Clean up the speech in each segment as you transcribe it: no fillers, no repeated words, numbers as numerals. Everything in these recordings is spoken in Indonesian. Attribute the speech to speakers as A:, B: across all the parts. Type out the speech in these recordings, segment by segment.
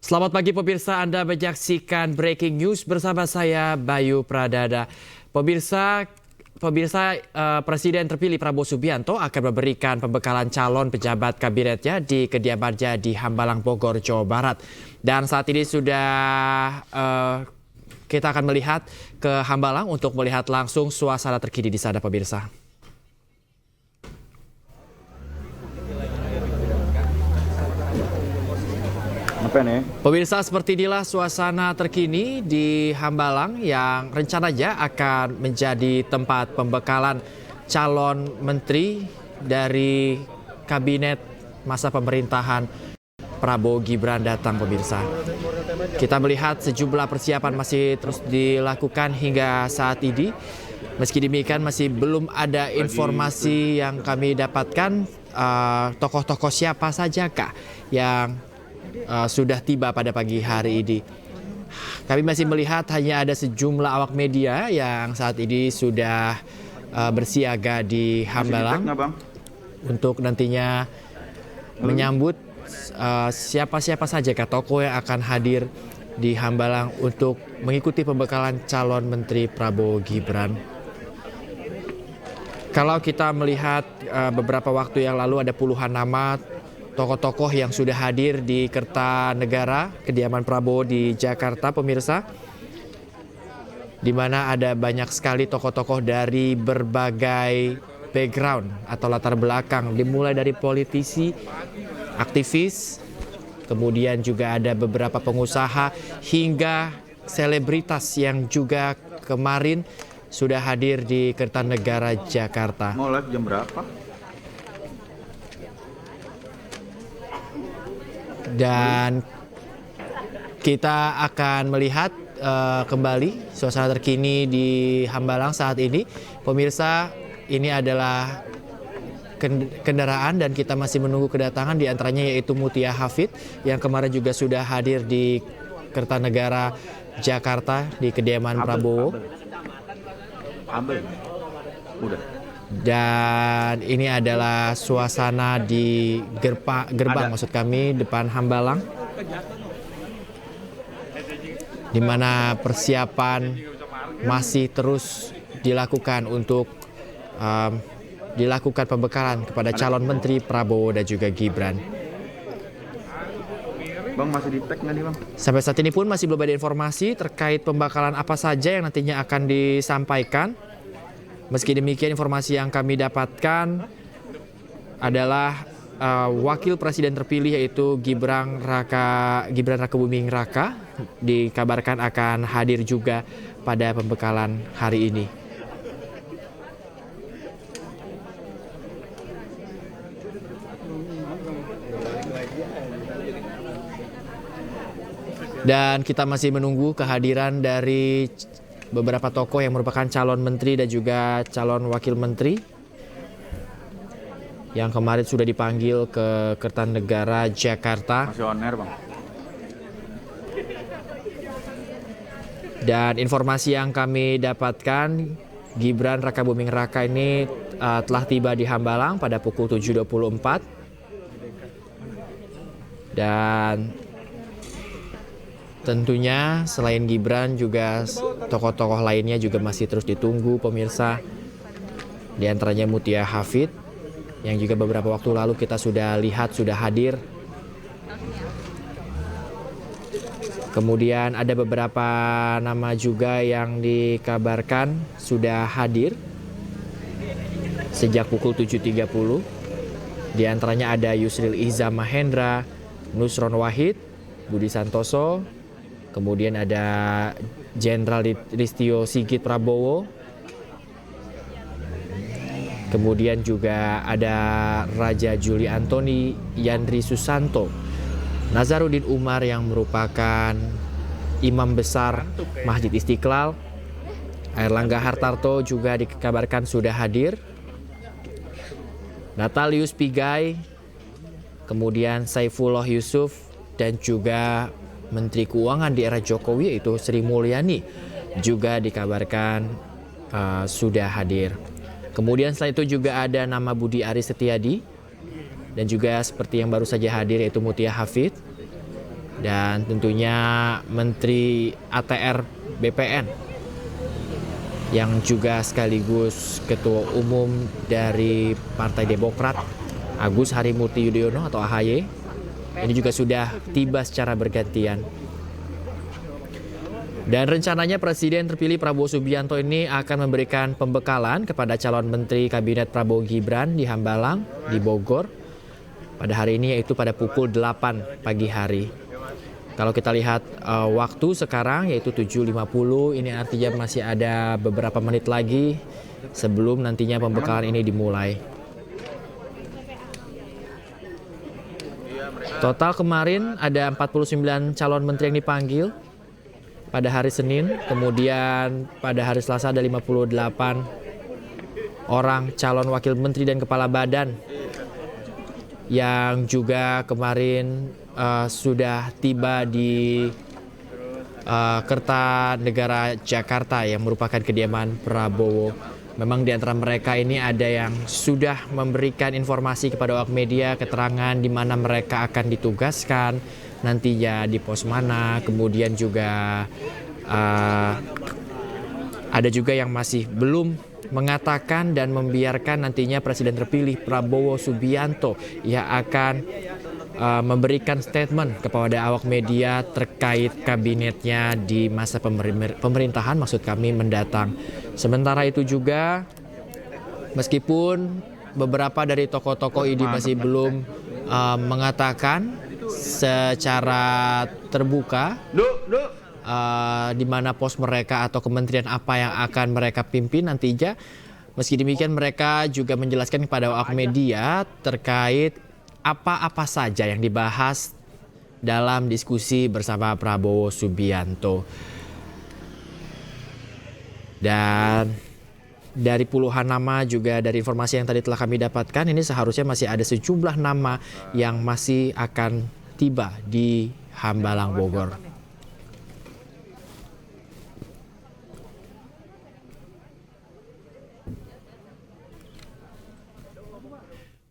A: Selamat pagi pemirsa, Anda menyaksikan Breaking News bersama saya Bayu Pradana. Pemirsa, Presiden terpilih Prabowo Subianto akan memberikan pembekalan calon pejabat kabinetnya di kediamannya di Hambalang, Bogor, Jawa Barat. Dan saat ini kita akan melihat ke Hambalang untuk melihat langsung suasana terkini di sana pemirsa. Pemirsa, seperti inilah suasana terkini di Hambalang yang rencananya akan menjadi tempat pembekalan calon menteri dari kabinet masa pemerintahan Prabowo Gibran datang pemirsa. Kita melihat sejumlah persiapan masih terus dilakukan hingga saat ini. Meski demikian masih belum ada informasi yang kami dapatkan tokoh-tokoh siapa sajakah yang sudah tiba pada pagi hari ini. Kami masih melihat hanya ada sejumlah awak media yang saat ini sudah bersiaga di Hambalang untuk nantinya menyambut siapa-siapa saja tokoh yang akan hadir di Hambalang untuk mengikuti pembekalan calon menteri Prabowo Gibran. Kalau kita melihat beberapa waktu yang lalu ada puluhan nama tokoh-tokoh yang sudah hadir di Kertanegara, kediaman Prabowo di Jakarta, pemirsa. Di mana ada banyak sekali tokoh-tokoh dari berbagai background atau latar belakang, dimulai dari politisi, aktivis, kemudian juga ada beberapa pengusaha hingga selebritas yang juga kemarin sudah hadir di Kertanegara, Jakarta.
B: Mau live jam berapa?
A: Dan kita akan melihat kembali suasana terkini di Hambalang saat ini. Pemirsa, ini adalah kendaraan dan kita masih menunggu kedatangan, di antaranya yaitu Mutia Hafid yang kemarin juga sudah hadir di Kertanegara, Jakarta di kediaman Prabowo.
B: Udah.
A: Dan ini adalah suasana di gerbang maksud kami depan Hambalang, di mana persiapan masih terus dilakukan untuk dilakukan pembekalan kepada calon menteri Prabowo dan juga Gibran.
B: Bang, masih di tag nggak nih bang?
A: Sampai saat ini pun masih belum ada informasi terkait pembekalan apa saja yang nantinya akan disampaikan. Meski demikian, informasi yang kami dapatkan adalah wakil presiden terpilih yaitu Gibran Rakabuming Raka dikabarkan akan hadir juga pada pembekalan hari ini. Dan kita masih menunggu kehadiran dari beberapa tokoh yang merupakan calon menteri dan juga calon wakil menteri yang kemarin sudah dipanggil ke Kertanegara, Jakarta.
B: Masih on air bang.
A: Dan informasi yang kami dapatkan, Gibran Rakabuming Raka ini telah tiba di Hambalang pada pukul 7.24. Dan tentunya selain Gibran juga tokoh-tokoh lainnya juga masih terus ditunggu pemirsa. Di antaranya Mutia Hafid yang juga beberapa waktu lalu kita sudah lihat sudah hadir. Kemudian ada beberapa nama juga yang dikabarkan sudah hadir sejak pukul 7.30. Di antaranya ada Yusril Iza Mahendra, Nusron Wahid, Budi Santoso, kemudian ada Jenderal Listio Sigit Prabowo. Kemudian juga ada Raja Juli Antoni Yandri Susanto, Nazarudin Umar yang merupakan Imam Besar Masjid Istiqlal. Airlangga Hartarto juga dikabarkan sudah hadir. Natalius Pigai, kemudian Saifullah Yusuf, dan juga Menteri Keuangan di era Jokowi yaitu Sri Mulyani juga dikabarkan sudah hadir. Kemudian setelah itu juga ada nama Budi Aris Setiadi dan juga seperti yang baru saja hadir yaitu Mutia Hafid. dan tentunya Menteri ATR BPN yang juga sekaligus Ketua Umum dari Partai Demokrat Agus Harimurti Yudhoyono atau AHY. Ini juga sudah tiba secara bergantian. Dan rencananya Presiden terpilih Prabowo Subianto ini akan memberikan pembekalan kepada calon Menteri Kabinet Prabowo Gibran di Hambalang, di Bogor pada hari ini, yaitu pada pukul 8 pagi hari. Kalau kita lihat waktu sekarang yaitu 7.50, ini artinya masih ada beberapa menit lagi sebelum nantinya pembekalan ini dimulai. Total kemarin ada 49 calon menteri yang dipanggil pada hari Senin, kemudian pada hari Selasa ada 58 orang calon wakil menteri dan kepala badan yang juga kemarin sudah tiba di Kertanegara Jakarta yang merupakan kediaman Prabowo. Memang di antara mereka ini ada yang sudah memberikan informasi kepada awak media, keterangan di mana mereka akan ditugaskan nantinya di pos mana, kemudian juga ada juga yang masih belum mengatakan dan membiarkan nantinya Presiden terpilih Prabowo Subianto yang akan memberikan statement kepada awak media terkait kabinetnya di masa pemerintahan, maksud kami mendatang. Sementara itu juga meskipun beberapa dari tokoh-tokoh ini masih belum mengatakan secara terbuka di mana pos mereka atau kementerian apa yang akan mereka pimpin nantinya. Meski demikian mereka juga menjelaskan kepada awak media terkait apa-apa saja yang dibahas dalam diskusi bersama Prabowo Subianto. Dan dari puluhan nama juga dari informasi yang tadi telah kami dapatkan, ini seharusnya masih ada sejumlah nama yang masih akan tiba di Hambalang Bogor.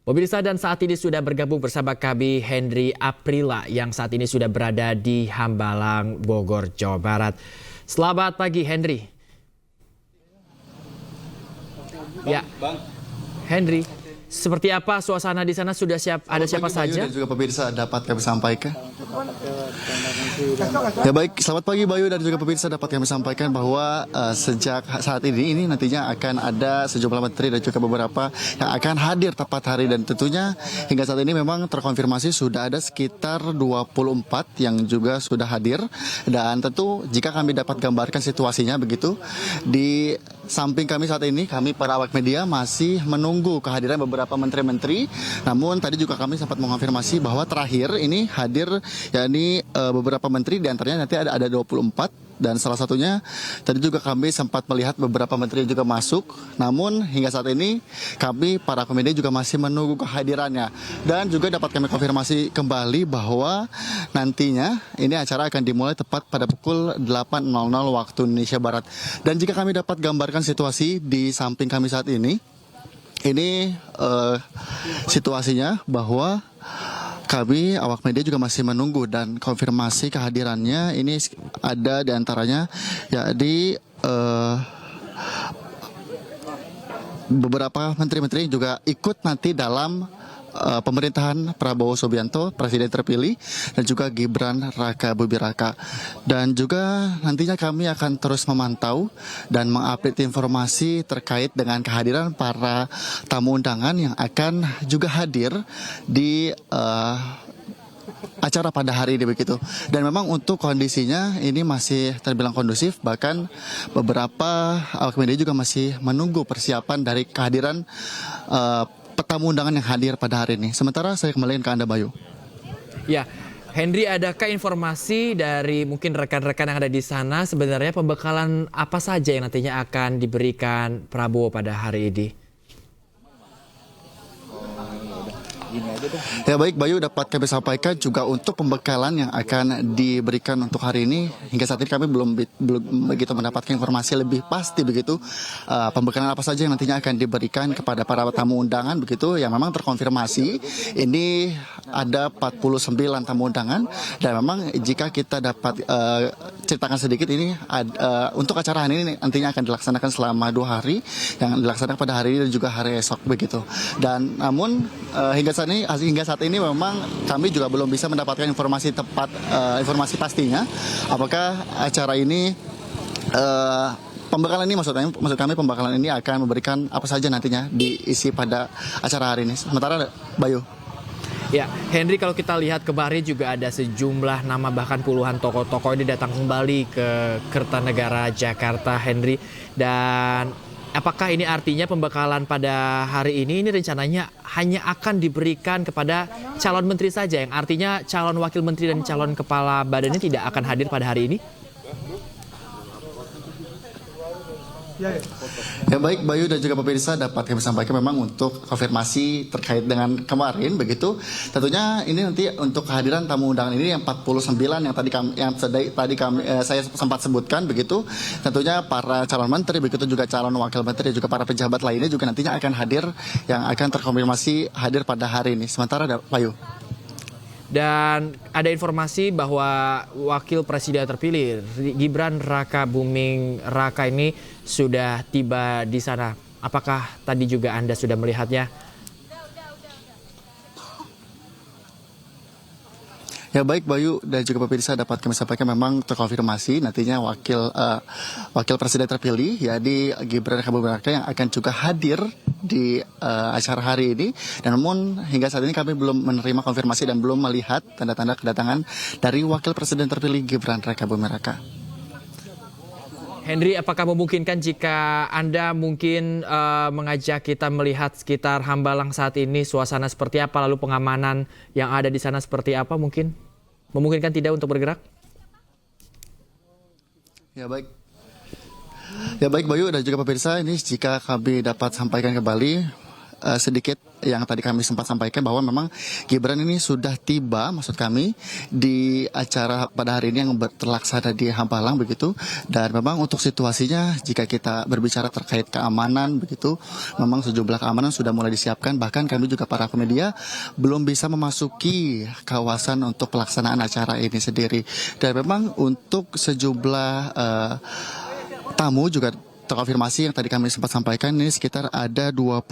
A: Pemirsa, dan saat ini sudah bergabung bersama kami Henry Aprila yang saat ini sudah berada di Hambalang Bogor, Jawa Barat. Selamat pagi Henry. Ya, Henry, seperti apa suasana di sana? Sudah siap? Ada siapa saja?
C: Dan juga pemirsa dapat kami sampaikan. Ya baik, selamat pagi Bayu dan juga pemirsa, dapat kami sampaikan bahwa sejak saat ini nantinya akan ada sejumlah menteri dan juga beberapa yang akan hadir tepat hari, dan tentunya hingga saat ini memang terkonfirmasi sudah ada sekitar 24 yang juga sudah hadir, dan tentu jika kami dapat gambarkan situasinya begitu, di samping kami saat ini, kami para awak media masih menunggu kehadiran beberapa menteri-menteri. Namun tadi juga kami sempat mengonfirmasi bahwa terakhir ini hadir yakni beberapa menteri, diantaranya nanti ada 24, dan salah satunya tadi juga kami sempat melihat beberapa menteri juga masuk. Namun hingga saat ini kami para awak media juga masih menunggu kehadirannya, dan juga dapat kami konfirmasi kembali bahwa nantinya ini acara akan dimulai tepat pada pukul 8.00 waktu Indonesia Barat. Dan jika kami dapat gambarkan situasi di samping kami saat ini situasinya bahwa kami awak media juga masih menunggu dan konfirmasi kehadirannya. Ini ada diantaranya yakni beberapa menteri-menteri juga ikut nanti dalam pemerintahan Prabowo Subianto, Presiden terpilih, dan juga Gibran Raka Buming Raka. Dan juga nantinya kami akan terus memantau dan mengupdate informasi terkait dengan kehadiran para tamu undangan yang akan juga hadir di acara pada hari ini begitu. Dan memang untuk kondisinya ini masih terbilang kondusif, bahkan beberapa awak media juga masih menunggu persiapan dari kehadiran tamu undangan yang hadir pada hari ini. Sementara saya kembalikan ke Anda, Bayu.
A: Ya, Henry, adakah informasi dari mungkin rekan-rekan yang ada di sana sebenarnya pembekalan apa saja yang nantinya akan diberikan Prabowo pada hari ini?
C: Ya baik Bayu, dapat kami sampaikan juga untuk pembekalan yang akan diberikan untuk hari ini, hingga saat ini kami belum begitu mendapatkan informasi lebih pasti begitu pembekalan apa saja yang nantinya akan diberikan kepada para tamu undangan begitu, yang memang terkonfirmasi ini ada 49 tamu undangan. Dan memang jika kita dapat ceritakan sedikit ini untuk acara hari ini nantinya akan dilaksanakan selama 2 hari, yang dilaksanakan pada hari ini dan juga hari esok begitu. Dan namun hingga saat ini memang kami juga belum bisa mendapatkan informasi tepat, informasi pastinya apakah acara ini pembekalan ini maksud kami pembekalan ini akan memberikan apa saja nantinya diisi pada acara hari ini. Sementara Bayu.
A: Ya, Henry, kalau kita lihat kemarin juga ada sejumlah nama, bahkan puluhan tokoh-tokoh ini datang kembali ke Kertanegara Jakarta, Henry. Dan apakah ini artinya pembekalan pada hari ini rencananya hanya akan diberikan kepada calon menteri saja, yang artinya calon wakil menteri dan calon kepala badan ini tidak akan hadir pada hari ini?
C: Ya baik Bayu dan juga pemirsa, dapat kami sampaikan memang untuk konfirmasi terkait dengan kemarin begitu. Tentunya ini nanti untuk kehadiran tamu undangan ini yang 49 yang tadi saya sempat sebutkan begitu. Tentunya para calon menteri begitu, juga calon wakil menteri, juga para pejabat lainnya juga nantinya akan hadir, yang akan terkonfirmasi hadir pada hari ini. Sementara Bayu.
A: Dan ada informasi bahwa wakil presiden terpilih Gibran Raka Buming Raka ini sudah tiba di sana. Apakah tadi juga Anda sudah melihatnya?
C: Ya baik Bayu dan juga pemirsa, dapat kami sampaikan memang terkonfirmasi nantinya wakil presiden terpilih yakni Gibran Raka Buming Raka yang akan juga hadir di acara hari ini. Dan namun hingga saat ini kami belum menerima konfirmasi dan belum melihat tanda-tanda kedatangan dari wakil presiden terpilih Gibran Raka Buming Raka.
A: Henry, apakah memungkinkan jika Anda mungkin mengajak kita melihat sekitar Hambalang saat ini, suasana seperti apa, lalu pengamanan yang ada di sana seperti apa mungkin? Memungkinkan tidak untuk bergerak?
C: Ya baik. Ya baik Bayu dan juga pemirsa, ini jika kami dapat sampaikan kembali sedikit yang tadi kami sempat sampaikan bahwa memang Gibran ini sudah tiba, maksud kami, di acara pada hari ini yang terlaksana di Hambalang begitu. Dan memang untuk situasinya jika kita berbicara terkait keamanan begitu, memang sejumlah keamanan sudah mulai disiapkan. Bahkan kami juga para media belum bisa memasuki kawasan untuk pelaksanaan acara ini sendiri. Dan memang untuk sejumlah tamu juga terkonfirmasi yang tadi kami sempat sampaikan, ini sekitar ada 25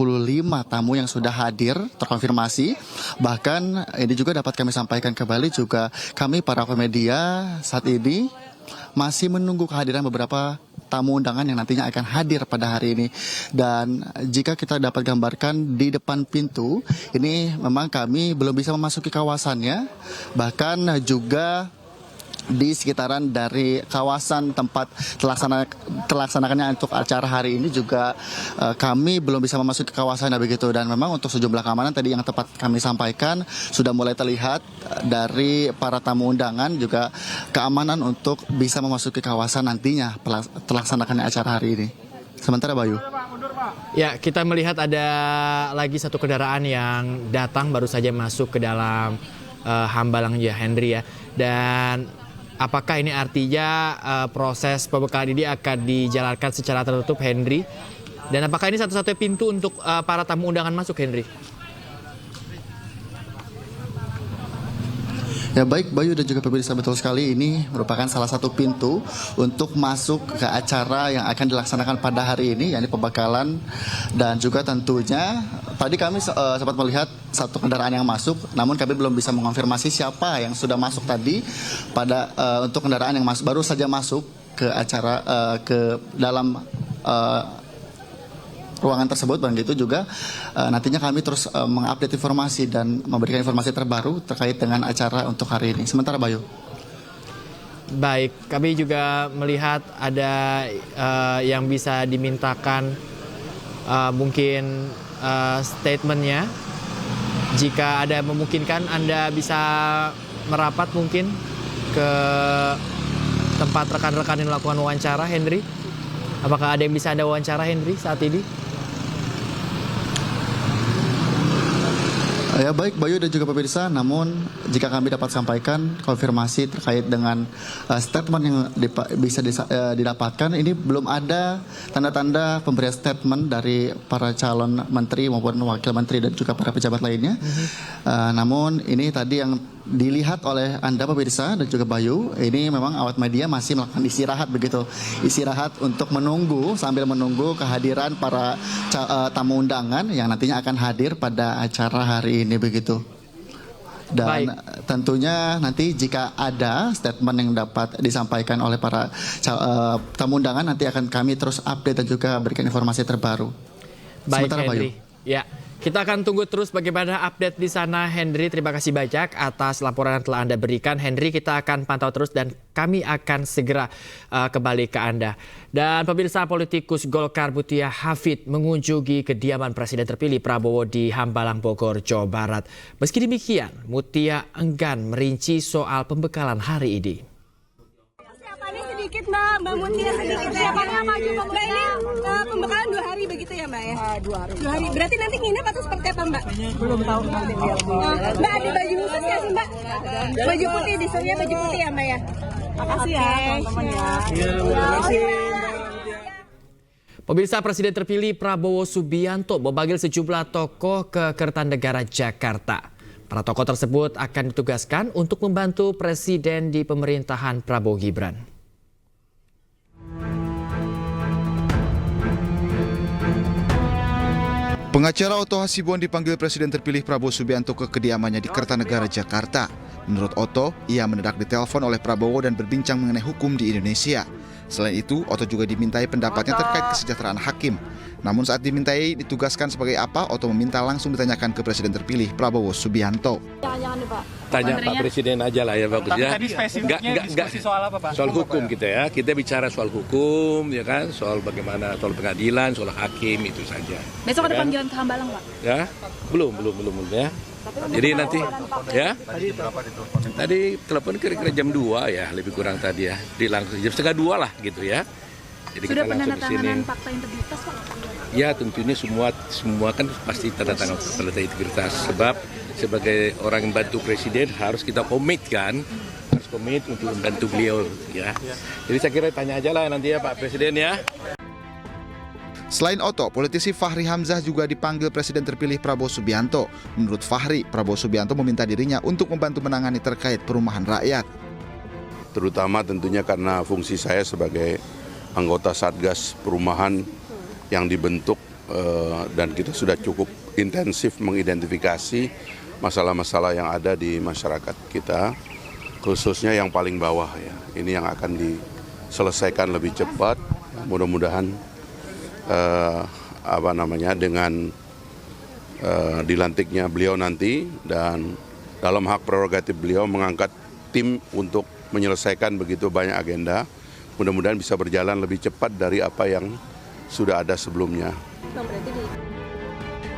C: tamu yang sudah hadir terkonfirmasi. Bahkan ini juga dapat kami sampaikan kembali juga, kami para media saat ini masih menunggu kehadiran beberapa tamu undangan yang nantinya akan hadir pada hari ini. Dan jika kita dapat gambarkan di depan pintu, ini memang kami belum bisa memasuki kawasannya. Bahkan juga di sekitaran dari kawasan tempat terlaksanakannya untuk acara hari ini juga kami belum bisa memasuki kawasannya begitu. Dan memang untuk sejumlah keamanan tadi yang tepat kami sampaikan sudah mulai terlihat dari para tamu undangan, juga keamanan untuk bisa memasuki kawasan nantinya terlaksanakannya acara hari ini. Sementara Bayu.
A: Ya, kita melihat ada lagi satu kendaraan yang datang baru saja masuk ke dalam Hambalang ya, Henry ya. Dan apakah ini artinya proses pembekalan ini akan dijalankan secara tertutup, Henry? Dan apakah ini satu-satunya pintu untuk para tamu undangan masuk, Henry?
C: Ya baik Bayu dan juga pemirsa, betul sekali, ini merupakan salah satu pintu untuk masuk ke acara yang akan dilaksanakan pada hari ini, yakni pembekalan. Dan juga tentunya tadi kami sempat melihat satu kendaraan yang masuk, namun kami belum bisa mengonfirmasi siapa yang sudah masuk tadi pada untuk kendaraan yang baru saja masuk ke acara ke dalam ruangan tersebut. Begitu juga nantinya kami terus mengupdate informasi dan memberikan informasi terbaru terkait dengan acara untuk hari ini. Sementara Bayu.
A: Baik, kami juga melihat ada yang bisa dimintakan mungkin statementnya. Jika ada memungkinkan, Anda bisa merapat mungkin ke tempat rekan-rekan yang melakukan wawancara, Henry. Apakah ada yang bisa Anda wawancara, Henry, saat ini?
C: Ya baik Bayu dan juga pemirsa, namun jika kami dapat sampaikan konfirmasi terkait dengan statement yang bisa didapatkan, ini belum ada tanda-tanda pemberian statement dari para calon menteri maupun wakil menteri dan juga para pejabat lainnya. Namun ini tadi yang dilihat oleh Anda pemirsa dan juga Bayu, ini memang awak media masih melakukan istirahat begitu. Istirahat untuk sambil menunggu kehadiran para tamu undangan yang nantinya akan hadir pada acara hari ini begitu. Dan tentunya nanti jika ada statement yang dapat disampaikan oleh para tamu undangan, nanti akan kami terus update dan juga berikan informasi terbaru.
A: Baik,
C: Sementara
A: Henry. Ya, kita akan tunggu terus bagaimana update di sana, Henry. Terima kasih banyak atas laporan yang telah Anda berikan. Henry, kita akan pantau terus dan kami akan segera kembali ke Anda. Dan pemirsa, politikus Golkar Mutia Hafid mengunjungi kediaman Presiden terpilih Prabowo di Hambalang, Bogor, Jawa Barat. Meski demikian, Mutia enggan merinci soal pembekalan hari ini.
D: Sedikit Mbak Mutia sedikit siapanya maju Mbak, ini pembekalan 2 hari begitu ya Mbak ya? 2 hari. 2 hari. Berarti nanti nginep atau seperti apa Mbak? Belum tahu nanti lihat. Mbak ada baju khusus nggak sih Mbak? Baju putih, disuruhnya baju putih ya Mbak ya? Makasih ya teman-teman ya. Terima kasih.
A: Pemirsa, Presiden terpilih Prabowo Subianto memanggil sejumlah tokoh ke Kertanegara, Jakarta. Para tokoh tersebut akan ditugaskan untuk membantu Presiden di pemerintahan Prabowo Gibran.
E: Pengacara Otto Hasibuan dipanggil Presiden terpilih Prabowo Subianto ke kediamannya di Kertanegara, Jakarta. Menurut Otto, ia mendadak ditelepon oleh Prabowo dan berbincang mengenai hukum di Indonesia. Selain itu, Otto juga dimintai pendapatnya terkait kesejahteraan hakim. Namun saat dimintai ditugaskan sebagai apa, Otto meminta langsung ditanyakan ke Presiden terpilih Prabowo Subianto.
F: Jangan Pak.
G: Tanya Pak Presiden aja lah ya bagus ya.
F: Tadi spesifiknya diskusi soal apa Pak?
G: Soal hukum kita ya. Kita bicara soal hukum ya kan, soal bagaimana soal pengadilan, soal hakim itu saja.
F: Besok ada
G: ya,
F: panggilan ke Hambalang Pak?
G: Ya, belum ya. Jadi nanti ya. Tadi telepon kira-kira jam 2 ya, lebih kurang tadi ya. Di langsung jam 1:30 lah gitu ya. Jadi
F: sudah
G: kita langsung ke sini.
F: penandatanganan fakta integritas Pak?
G: Ya tentunya semua kan pasti tanda tangan fakta integritas, sebab sebagai orang yang bantu presiden harus kita komit untuk membantu beliau ya. Jadi saya kira tanya aja lah nanti ya Pak Presiden ya.
E: Selain Otto, politisi Fahri Hamzah juga dipanggil Presiden terpilih Prabowo Subianto. Menurut Fahri, Prabowo Subianto meminta dirinya untuk membantu menangani terkait perumahan rakyat.
H: Terutama tentunya karena fungsi saya sebagai anggota Satgas Perumahan yang dibentuk dan kita sudah cukup intensif mengidentifikasi masalah-masalah yang ada di masyarakat kita, khususnya yang paling bawah ya. Ini yang akan diselesaikan lebih cepat, mudah-mudahan dengan dilantiknya beliau nanti dan dalam hak prerogatif beliau mengangkat tim untuk menyelesaikan begitu banyak agenda, mudah-mudahan bisa berjalan lebih cepat dari apa yang sudah ada sebelumnya.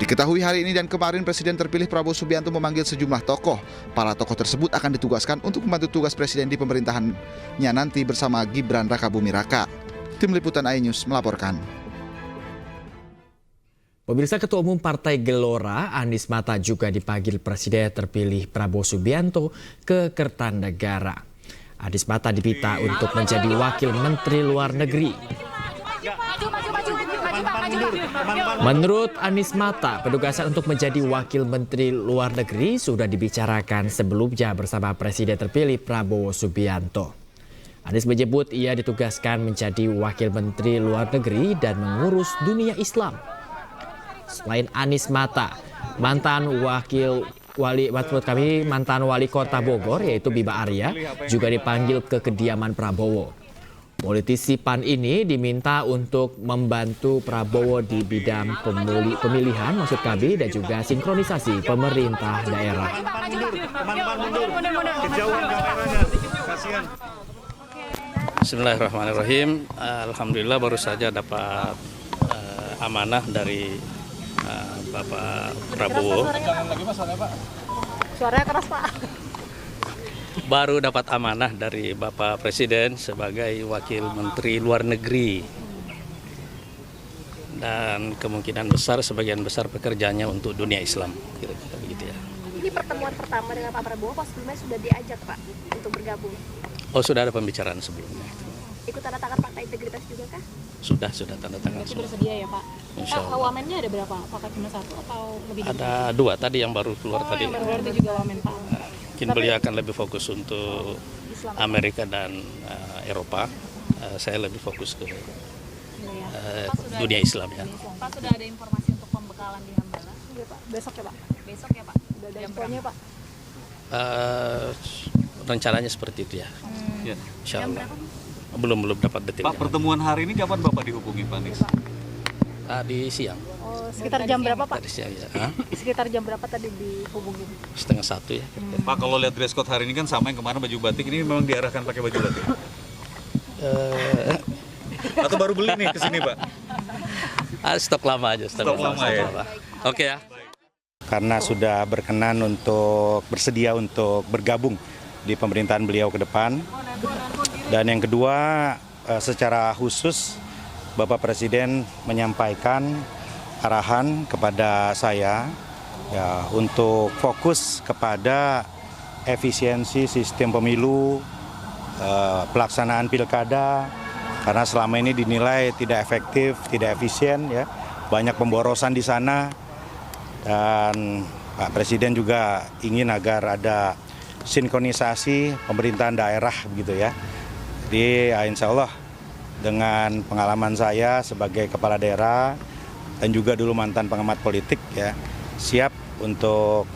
E: Diketahui hari ini dan kemarin Presiden terpilih Prabowo Subianto memanggil sejumlah tokoh. Para tokoh tersebut akan ditugaskan untuk membantu tugas Presiden di pemerintahannya nanti bersama Gibran Rakabuming Raka. Tim Liputan iNews melaporkan.
A: Pemirsa, Ketua Umum Partai Gelora Anies Mata juga dipanggil Presiden terpilih Prabowo Subianto ke Kertanegara. Anies Mata diminta untuk menjadi Wakil Menteri Luar Negeri. Menurut Anies Mata, penugasan untuk menjadi Wakil Menteri Luar Negeri sudah dibicarakan sebelumnya bersama Presiden terpilih Prabowo Subianto. Anies menyebut ia ditugaskan menjadi Wakil Menteri Luar Negeri dan mengurus dunia Islam. Selain Anies Mata, mantan wali kota Bogor yaitu Bima Arya juga dipanggil ke kediaman Prabowo. Politisi PAN ini diminta untuk membantu Prabowo di bidang pemilihan maksud KB dan juga sinkronisasi pemerintah daerah.
I: Bismillahirrahmanirrahim. Alhamdulillah baru saja dapat amanah dari Bapak Prabowo.
F: Suaranya keras Pak.
I: Baru dapat amanah dari Bapak Presiden sebagai Wakil Menteri Luar Negeri. Dan kemungkinan besar, sebagian besar pekerjaannya untuk dunia Islam. Kira-kira begitu ya.
F: Ini pertemuan pertama dengan Pak Prabowo, pas sebelumnya sudah diajak Pak untuk bergabung.
I: Oh, sudah ada pembicaraan sebelumnya.
F: Ikut tanda tangan Fakta Integritas juga kah?
I: Sudah tanda tangan
F: Berarti
I: semua.
F: bersedia ya Pak?
I: Insya Allah.
F: Wamennya ada berapa? Apakah cuma satu atau lebih?
I: Ada 2 tadi yang baru keluar tadi.
F: Yang baru itu juga wamen Pak.
I: Mungkin beliau akan lebih fokus untuk Amerika dan Eropa. Saya lebih fokus ke dunia Islam ya.
F: Pak, sudah ada informasi untuk pembekalan di Hambalang? Iya Pak, besok ya Pak? Besok ya Pak? Sudah ada infonya Pak?
I: Rencananya seperti itu ya. Insya Allah. Belum dapat detailnya.
J: Pak, pertemuan hari ini kapan Bapak dihubungi Pak Anies?
I: Di siang.
F: Oh, sekitar jam berapa Pak?
I: Tadi siang ya.
F: Sekitar jam berapa tadi dihubungin?
I: 12:30 ya.
J: Pak, kalau lihat dress code hari ini kan sama yang kemarin baju batik, ini memang diarahkan pakai baju batik? Atau baru beli nih ke sini Pak?
I: Stok lama aja.
J: Stok lama ya.
I: Oke ya.
K: Karena sudah berkenan untuk bersedia untuk bergabung di pemerintahan beliau ke depan. Dan yang kedua, secara khusus Bapak Presiden menyampaikan arahan kepada saya ya untuk fokus kepada efisiensi sistem pemilu, pelaksanaan pilkada, karena selama ini dinilai tidak efektif, tidak efisien ya, banyak pemborosan di sana. Dan Pak Presiden juga ingin agar ada sinkronisasi pemerintahan daerah begitu ya. Jadi insya Allah dengan pengalaman saya sebagai kepala daerah dan juga dulu mantan pengamat politik ya, siap untuk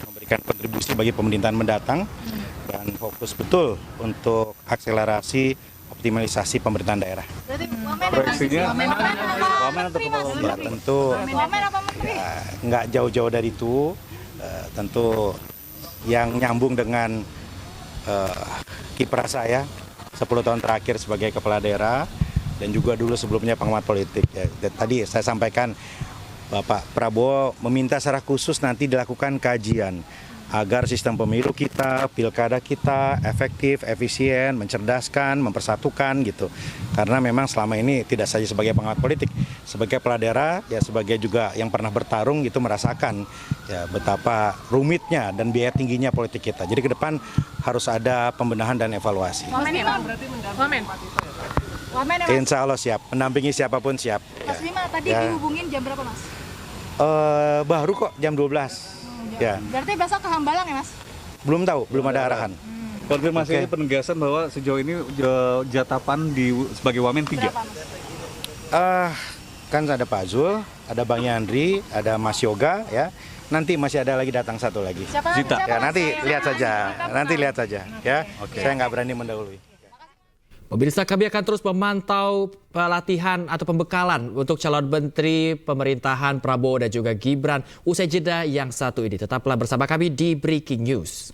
K: memberikan kontribusi bagi pemerintahan mendatang dan fokus betul untuk akselerasi optimalisasi pemerintahan daerah.
J: Proyeksinya wamen atau kepala
K: Ya tentu ya, nggak jauh-jauh dari itu, tentu yang nyambung dengan kiprah saya 10 tahun terakhir sebagai kepala daerah dan juga dulu sebelumnya pengamat politik. Ya, tadi saya sampaikan Bapak Prabowo meminta secara khusus nanti dilakukan kajian agar sistem pemilu kita, pilkada kita efektif, efisien, mencerdaskan, mempersatukan gitu. Karena memang selama ini tidak saja sebagai pengamat politik, sebagai kepala daerah, ya sebagai juga yang pernah bertarung gitu merasakan ya betapa rumitnya dan biaya tingginya politik kita. Jadi ke depan harus ada pembenahan dan evaluasi.
F: Wamen ya Pak? Wamen? Wamen ya Mas?
K: Insya Allah siap, mendampingi siapapun siap.
F: Mas Bima tadi dihubungin jam berapa Mas?
K: Baru kok jam 12. Ya.
F: Berarti besok ke Hambalang ya Mas?
K: Belum tahu, belum ada arahan.
J: Konfirmasi ini penegasan bahwa sejauh ini jatapan sebagai wamen 3.
F: Berapa Mas?
K: Kan ada Pak Zul, ada Bang Yandri, ada Mas Yoga ya. Nanti masih ada lagi datang satu lagi.
F: Siapa?
K: Ya nanti lihat saja, ya. Saya nggak berani mendahului.
A: Pemirsa, kami akan terus memantau pelatihan atau pembekalan untuk calon menteri pemerintahan Prabowo dan juga Gibran usai jeda yang satu ini. Tetaplah bersama kami di Breaking News.